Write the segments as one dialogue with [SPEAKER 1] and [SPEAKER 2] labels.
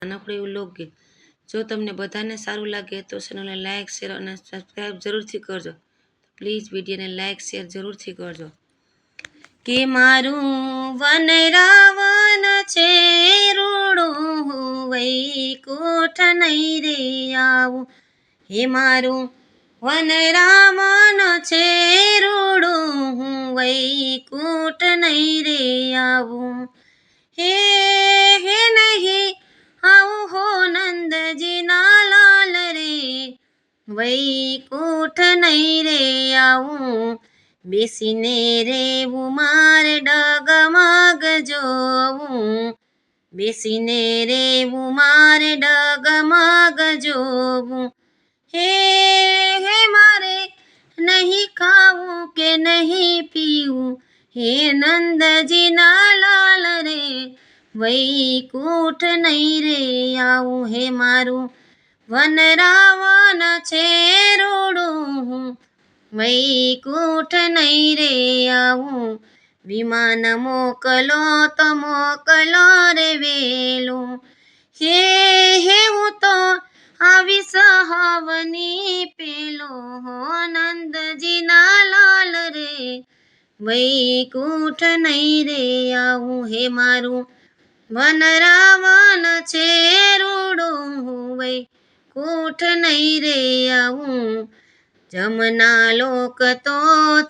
[SPEAKER 1] નાનકડું એવું લોકગીત। જો તમને બધાને સારું લાગે તો ચેનલને લાઇક, શેર અને સબસ્ક્રાઈબ જરૂરથી કરજો। પ્લીઝ વિડીયોને લાઇક, શેર જરૂરથી કરજો। કે મારું વનરાવન છે રૂડું, હું વૈકુંઠ નહીં રે આવું। હે મારું વનરાવન છે રૂડું, હું વૈકુંઠ નહીં રે આવું। હે નહીં આવું હો નંદજીના લાલ રે, વૈકુંઠ નહીં રે આવું। બેસીને રેવું મારે ડગમગ જોવું, બેસીને રેવું મારે ડગમગ જોવું। હે મારે નહીં ખાવું કે નહીં પીવું, હે નંદજીના લાલ રે, વૈકુંઠ નહીં રે આવું। હે મારું વનરાવન છે રૂડું, હું વૈકુંઠ નહીં રે આવું। વિમાન મોકલો તો મોકલો રે વેલું, હે હું તો આવીશ હવની પેલો, હો નંદજીના લાલ રે, વૈકુંઠ નહીં રે આવું। હે મારું વનરાવન છે રૂડું, હું વૈકુંઠ નહીં રે આવું। જમના લોક તો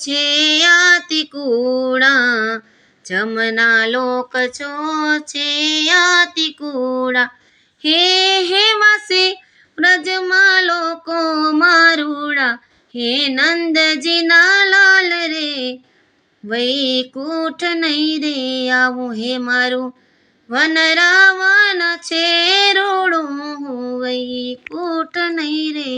[SPEAKER 1] છે આતિકુળા, જમના લોક છો છે આતિકુળા। હે વાસે વ્રજમાં લોકો મારુડા, હે નંદજીના લાલ રે, વૈકુંઠ નહીં રે આવું। હે મારું વનરાવન છે રૂડું, હું વૈકુંઠ નહીં રે